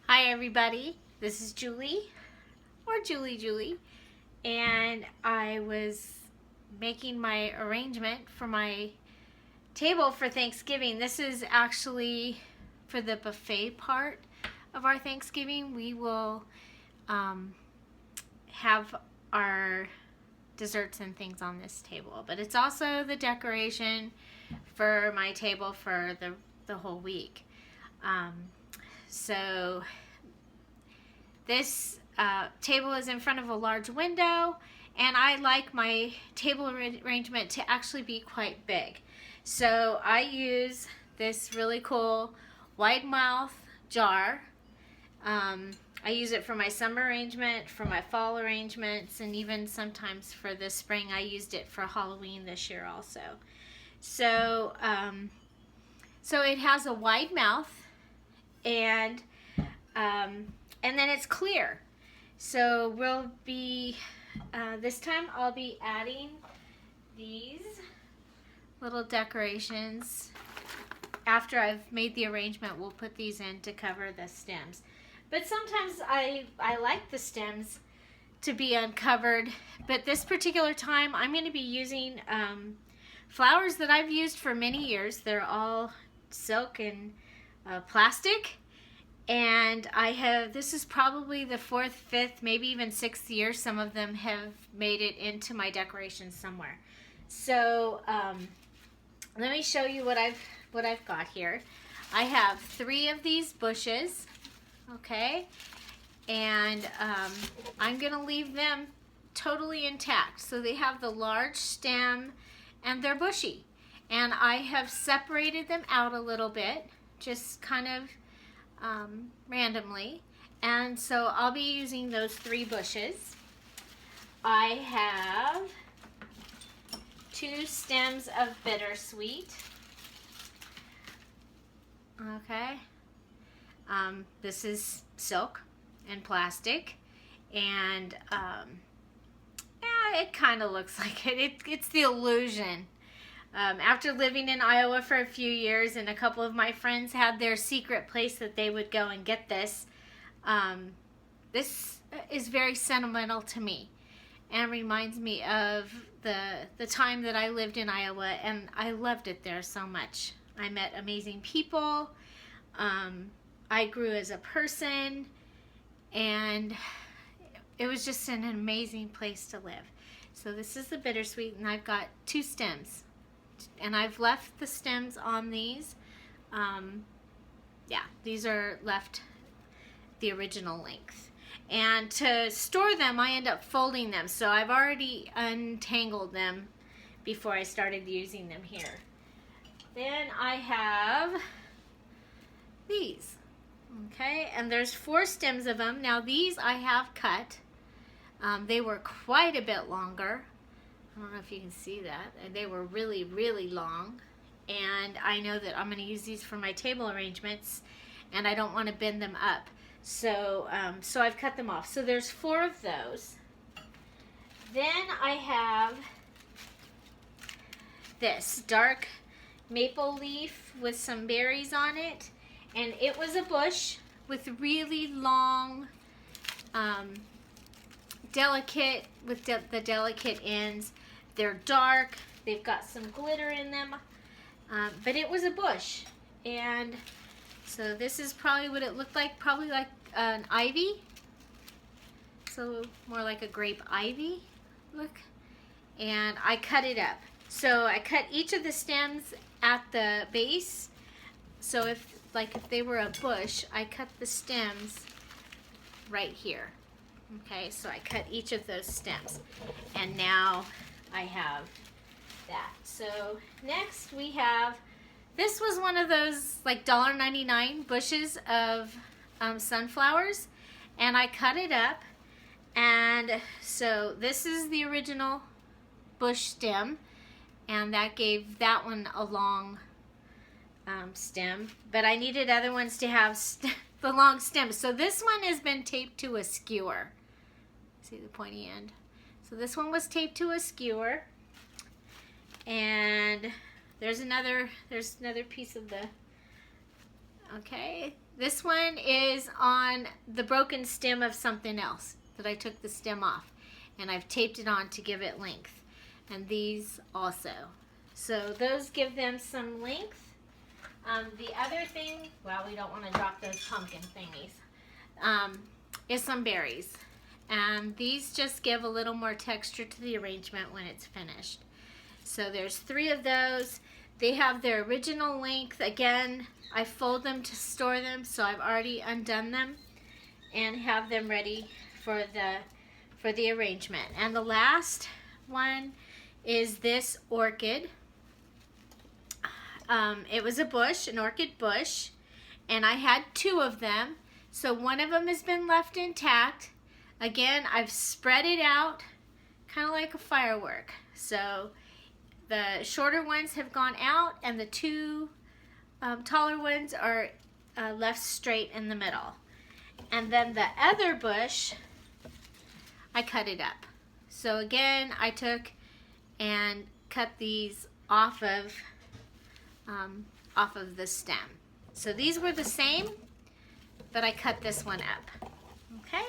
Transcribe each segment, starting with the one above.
Hi everybody, this is Julie, or Julie, and I was making my arrangement for my table for Thanksgiving. This is actually for the buffet part of our Thanksgiving. We will have our desserts and things on this table, but it's also the decoration for my table for the whole week. So this table is in front of a large window, and I like my table arrangement to actually be quite big. So I use this really cool wide mouth jar. I use it for my summer arrangement, for my fall arrangements, and even sometimes for the spring. I used it for Halloween this year also. So, so it has a wide mouth, and then it's clear. So we'll be, this time I'll be adding these little decorations. After I've made the arrangement, we'll put these in to cover the stems. But sometimes I like the stems to be uncovered, but this particular time I'm going to be using flowers that I've used for many years. They're all silk and plastic. And this is probably the 4th, 5th, maybe even 6th year. Some of them have made it into my decorations somewhere. So let me show you what I've got here. I have 3 of these bushes, okay? And I'm gonna leave them totally intact. So they have the large stem and they're bushy. And I have separated them out a little bit, just kind of randomly, and so I'll be using those 3 bushes. I have 2 stems of bittersweet. Okay, this is silk and plastic, and yeah, it kind of looks like it. It's the illusion. After living in Iowa for a few years, and a couple of my friends had their secret place that they would go and get this, this is very sentimental to me and reminds me of the time that I lived in Iowa, and I loved it there so much. I met amazing people. I grew as a person, and it was just an amazing place to live. So this is the bittersweet, and I've got 2 stems. And I've left the stems on these. Yeah, these are left the original length. And to store them, I end up folding them. So I've already untangled them before I started using them here. Then I have these. Okay, and there's 4 stems of them. Now these I have cut. They were quite a bit longer. I don't know if you can see that. They were really, really long. And I know that I'm going to use these for my table arrangements, and I don't want to bend them up. So, so I've cut them off. So there's 4 of those. Then I have this dark maple leaf with some berries on it. And it was a bush with really long, delicate, with the delicate ends. They're dark, they've got some glitter in them, but it was a bush. And so this is probably what it looked like, probably like an ivy. So more like a grape ivy look. And I cut it up. So I cut each of the stems at the base. So if they were a bush, I cut the stems right here. Okay, so I cut each of those stems. And now I have that. So next we have, this was one of those like $1.99 bushes of sunflowers, and I cut it up. And so this is the original bush stem, and that gave that one a long stem, but I needed other ones to have the long stems. So this one has been taped to a skewer. See the pointy end? So this one was taped to a skewer, and there's another piece of the, okay, This one is on the broken stem of something else that I took the stem off, and I've taped it on to give it length. And these also. So those give them some length. The other thing, well, we don't want to drop those pumpkin thingies, is some berries. And these just give a little more texture to the arrangement when it's finished. So there's 3 of those. They have their original length. Again, I fold them to store them, so I've already undone them and have them ready for the arrangement. And the last one is this orchid. It was a bush, an orchid bush, and I had 2 of them. So one of them has been left intact. Again, I've spread it out kind of like a firework. So the shorter ones have gone out, and the 2 taller ones are left straight in the middle. And then the other bush, I cut it up. So again, I took and cut these off of the stem. So these were the same, but I cut this one up. Okay?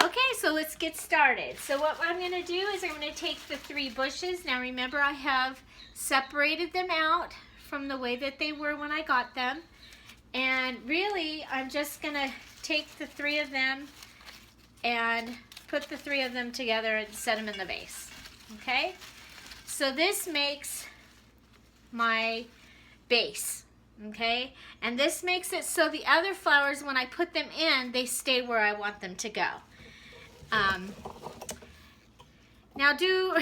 Okay, so let's get started. So what I'm going to do is I'm going to take the 3 bushes. Now remember, I have separated them out from the way that they were when I got them. And really, I'm just going to take the 3 of them and put the 3 of them together and set them in the vase. Okay? So this makes my base. Okay? And this makes it so the other flowers, when I put them in, they stay where I want them to go. Now do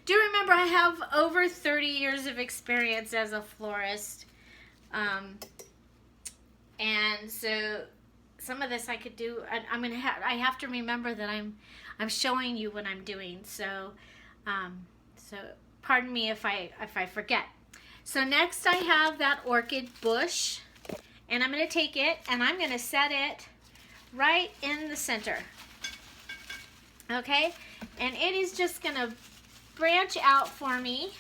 remember, I have over 30 years of experience as a florist, and so some of this I could do. I have to remember that I'm showing you what I'm doing. So so pardon me if I forget. So next I have that orchid bush, and I'm going to take it and I'm going to set it right in the center. Okay, and it is just going to branch out for me.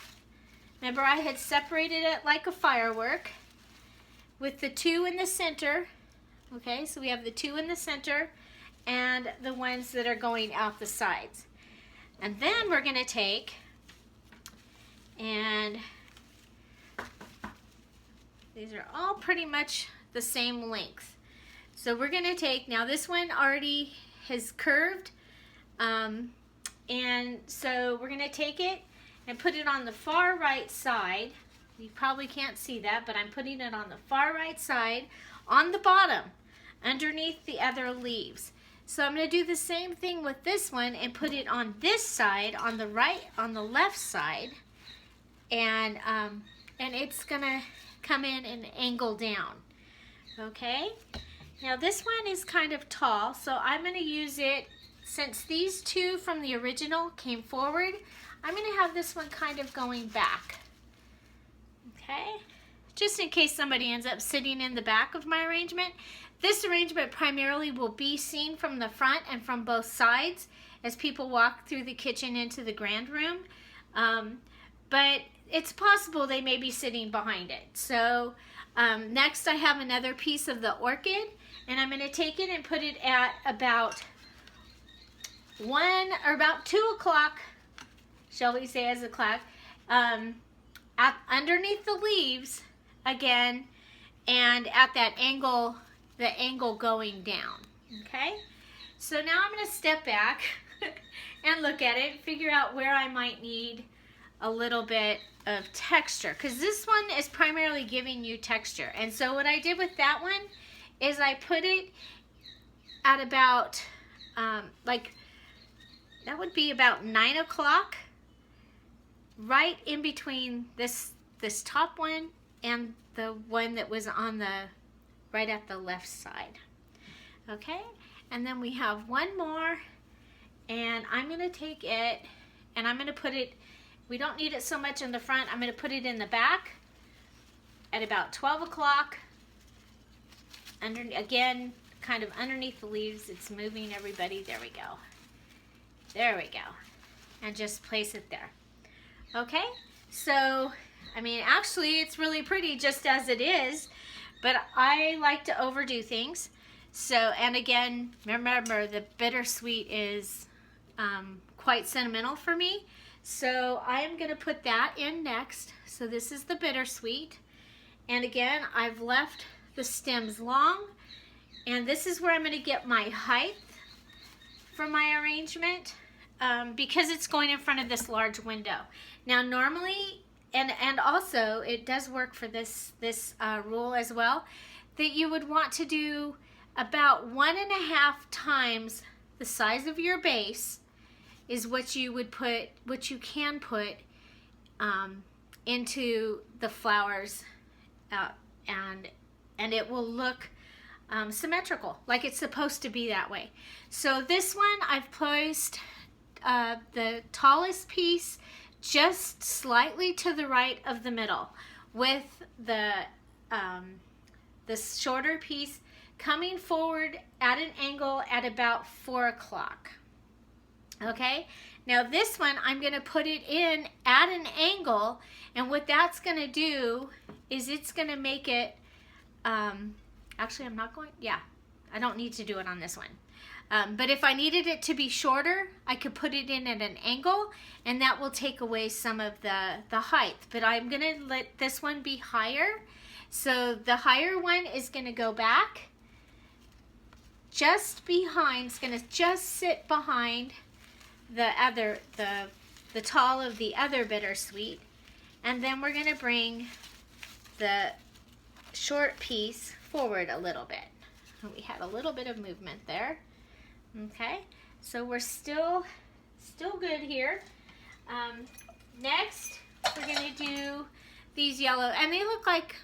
Remember, I had separated it like a firework with the 2 in the center. Okay, so we have the 2 in the center and the ones that are going out the sides. And then we're going to take and these are all pretty much the same length. So we're going to take, now this one already has curved, and so we're going to take it and put it on the far right side. You probably can't see that, but I'm putting it on the far right side on the bottom underneath the other leaves. So I'm going to do the same thing with this one and put it on this side, on the left side, and it's going to come in and angle down. Okay? Now this one is kind of tall, so I'm going to use it, since these 2 from the original came forward, I'm going to have this one kind of going back. Okay? Just in case somebody ends up sitting in the back of my arrangement. This arrangement primarily will be seen from the front and from both sides as people walk through the kitchen into the grand room. But it's possible they may be sitting behind it. So next I have another piece of the orchid, and I'm going to take it and put it at about 1 or about 2 o'clock, shall we say, as a clock, underneath the leaves again, and at that angle, the angle going down. Okay, so now I'm going to step back and look at it, figure out where I might need a little bit of texture, because this one is primarily giving you texture. And so what I did with that one is I put it at about that would be about 9 o'clock, right in between this top one and the one that was on the right at the left side. Okay, and then we have one more, and I'm going to take it and I'm going to put it, we don't need it so much in the front, I'm going to put it in the back at about 12 o'clock, again, kind of underneath the leaves. It's moving, everybody. There we go. There we go. And just place it there. Okay, so I mean, actually it's really pretty just as it is, but I like to overdo things. So, and again, remember the bittersweet is quite sentimental for me. So I am going to put that in next. So this is the bittersweet. And again, I've left the stems long. And this is where I'm going to get my height for my arrangement because it's going in front of this large window. Now normally, and also it does work for this rule as well, that you would want to do about 1.5 times the size of your base is what you would put, what you can put into the flowers, and it will look symmetrical, like it's supposed to be that way. So this one I've placed the tallest piece just slightly to the right of the middle, with the shorter piece coming forward at an angle at about 4 o'clock. Okay, now this one I'm going to put it in at an angle, and what that's going to do is it's going to make it, actually I'm not going, yeah, I don't need to do it on this one. But if I needed it to be shorter, I could put it in at an angle, and that will take away some of the height. But I'm going to let this one be higher. So the higher one is going to go back just behind, it's going to just sit behind the tall of the other bittersweet. And then we're going to bring the short piece forward a little bit. We had a little bit of movement there. Okay, so we're still good here. Next, we're gonna do these yellow, and they look like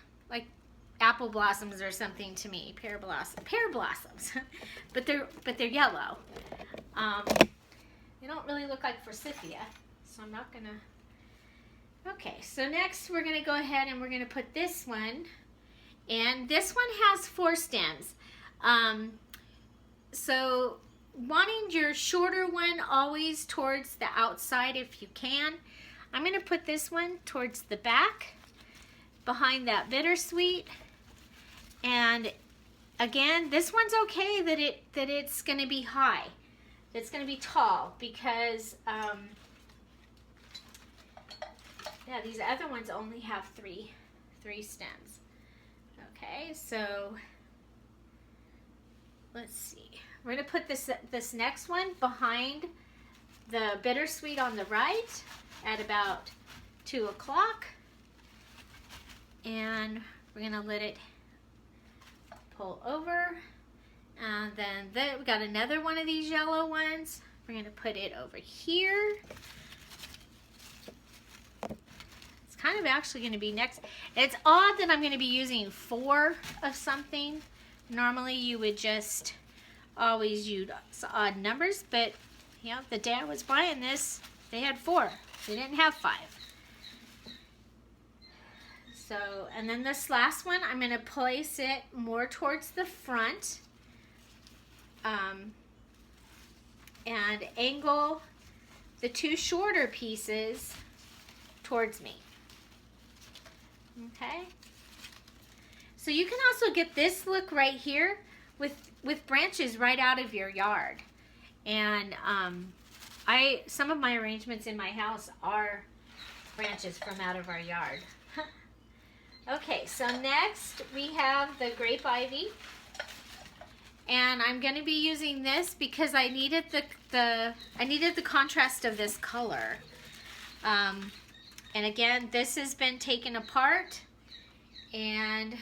apple blossoms or something to me, pear blossoms, but they're yellow. They don't really look like forsythia, so I'm not gonna. Okay, so next we're gonna go ahead and we're gonna put this one, and this one has 4 stems. So wanting your shorter one always towards the outside if you can. I'm going to put this one towards the back behind that bittersweet. And again, this one's okay that it's going to be high. It's going to be tall because yeah, these other ones only have three stems. Okay, so let's see. We're going to put this next one behind the bittersweet on the right at about 2 o'clock. And we're going to let it pull over. And then we got another one of these yellow ones. We're going to put it over here. It's kind of actually going to be next. It's odd that I'm going to be using 4 of something. Normally you would just always use odd numbers, but you know, the day I was buying this, they had 4. They didn't have 5. So, and then this last one, I'm going to place it more towards the front, and angle the 2 shorter pieces towards me. Okay. So you can also get this look right here with branches right out of your yard. And some of my arrangements in my house are branches from out of our yard. Okay, so next we have the grape ivy. And I'm going to be using this because I needed the contrast of this color. And again, this has been taken apart, and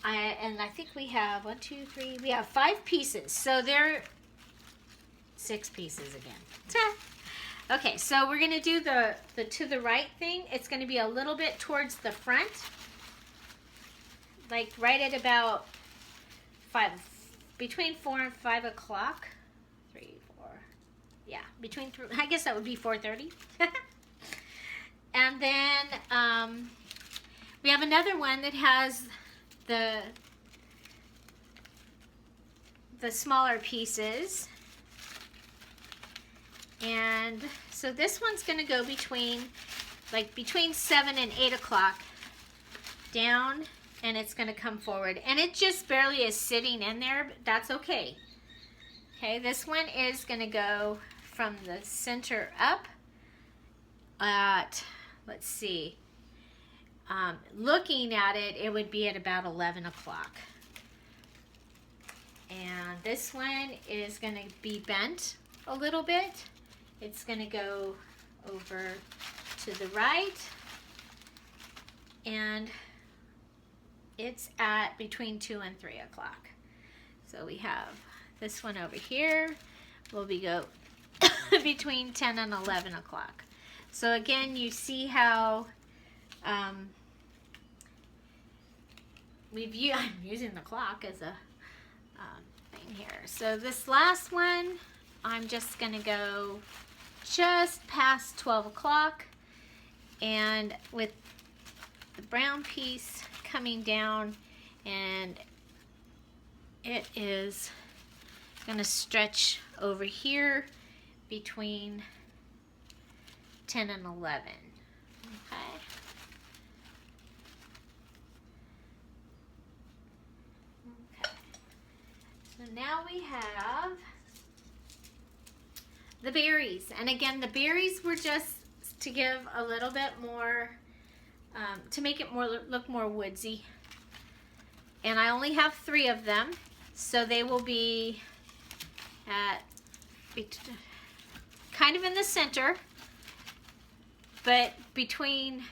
I think we have 1, 2, 3. We have 5 pieces, so they're 6 pieces again. Okay, so we're gonna do the to the right thing. It's gonna be a little bit towards the front, like right at about between 4 and 5 o'clock. 3, 4, yeah, between 3. I guess that would be 4:30. And then we have another one that has the smaller pieces, and so this one's going to go between 7 and 8 o'clock, down, and it's going to come forward. And it just barely is sitting in there, but that's okay. Okay, this one is going to go from the center up at, let's see, looking at it, it would be at about 11 o'clock. And this one is going to be bent a little bit. It's going to go over to the right, and it's at between 2 and 3 o'clock. So we have this one over here will be go between 10 and 11 o'clock. So again, you see how I'm using the clock as a thing here. So this last one, I'm just going to go just past 12 o'clock, and with the brown piece coming down, and it is going to stretch over here between 10 and 11. Okay. So now we have the berries. And again, the berries were just to give a little bit more, to make it look more woodsy. And I only have 3 of them, so they will be at kind of in the center, but between,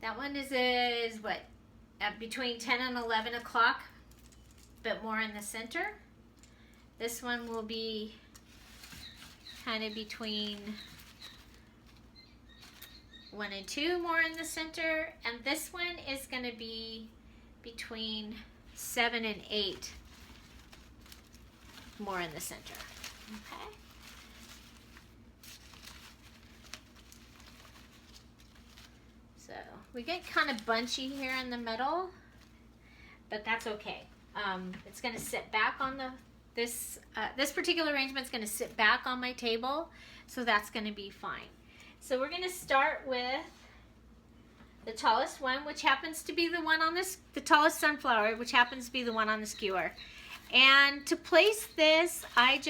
that one is what, at between 10 and 11 o'clock, but more in the center. This one will be kind of between 1 and 2, more in the center, and this one is going to be between 7 and 8, more in the center. Okay. So we get kind of bunchy here in the middle, but that's okay. It's going to sit back on this particular arrangement is going to sit back on my table, so that's going to be fine. So we're going to start with the tallest one, which happens to be the one on the tallest sunflower, which happens to be the one on the skewer. And to place this, I'm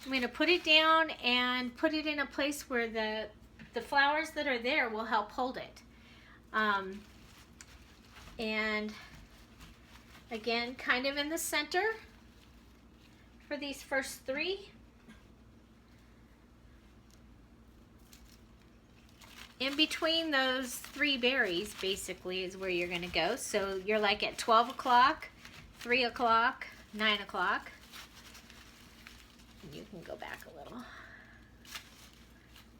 going to put it down and put it in a place where the flowers that are there will help hold it. And again, kind of in the center for these first 3. In between those 3 berries, basically, is where you're going to go. So you're like at 12 o'clock, 3 o'clock, 9 o'clock. And you can go back a little.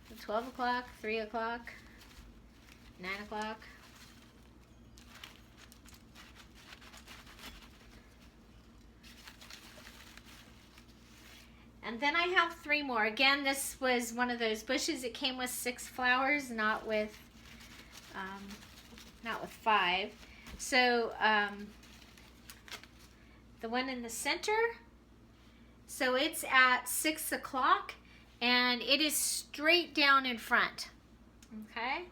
So 12 o'clock, 3 o'clock, 9 o'clock. And then I have 3 more. Again, this was one of those bushes. It came with 6 flowers, not with 5. So the one in the center, so it's at 6 o'clock, and it is straight down in front. Okay,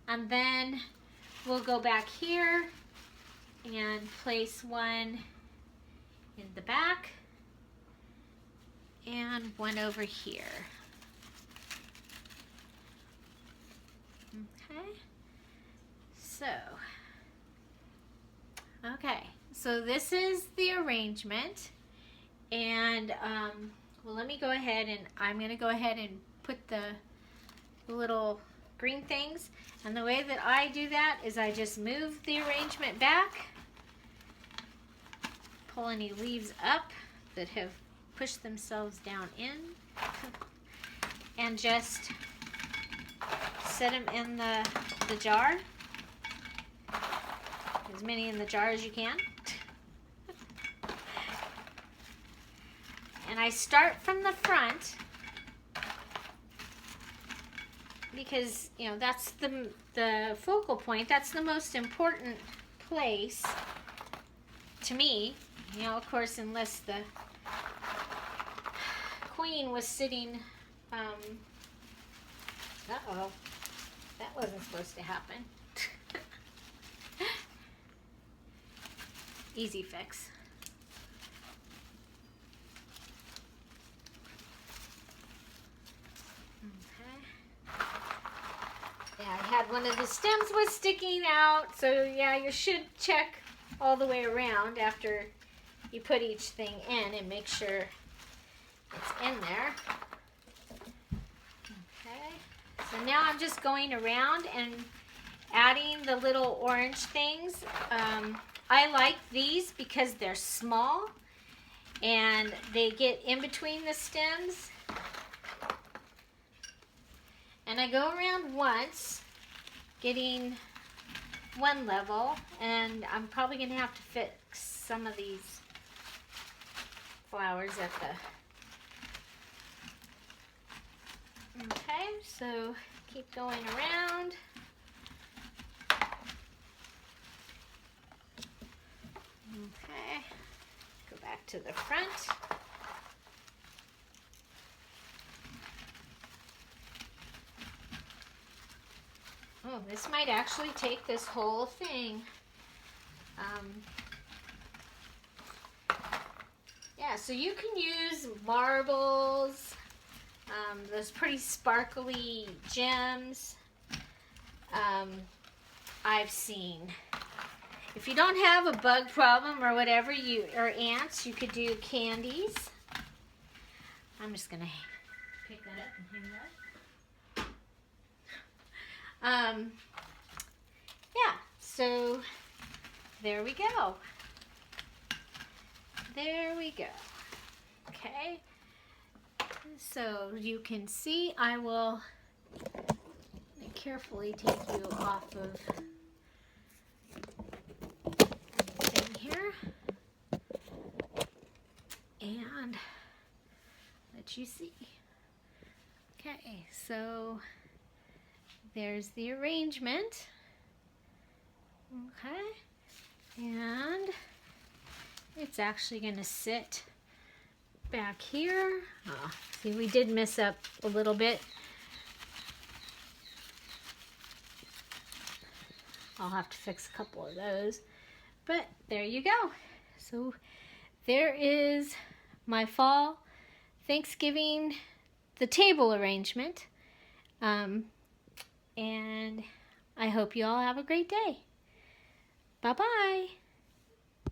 and then we'll go back here and place one in the back, and one over here. Okay, so this is the arrangement, and well, let me go ahead, and I'm going to go ahead and put the little green things. And the way that I do that is I just move the arrangement back, pull any leaves up that have pushed themselves down in, and just set them in the jar. As many in the jar as you can. And I start from the front because, you know, that's the focal point. That's the most important place to me. You know, of course, unless the queen was sitting, uh-oh, that wasn't supposed to happen. Easy fix. Okay. Yeah, I had one of the stems was sticking out, so yeah, you should check all the way around after you put each thing in and make sure it's in there. Okay, so now I'm just going around and adding the little orange things. I like these because they're small and they get in between the stems. And I go around once, getting one level, and I'm probably going to have to fix some of these flowers at the... Okay, so keep going around. Okay, go back to the front. Oh, this might actually take this whole thing. Yeah, so you can use marbles, those pretty sparkly gems. I've seen. If you don't have a bug problem or whatever, or ants, you could do candies. I'm just gonna pick that up and hang that. Yeah, so there we go. There we go. Okay, so you can see I will carefully take you off of the thing here and let you see. Okay, so there's the arrangement. Okay, and it's actually going to sit back here. Oh, see, we did mess up a little bit. I'll have to fix a couple of those, but there you go. So there is my fall Thanksgiving, the table arrangement, and I hope you all have a great day. Bye-bye.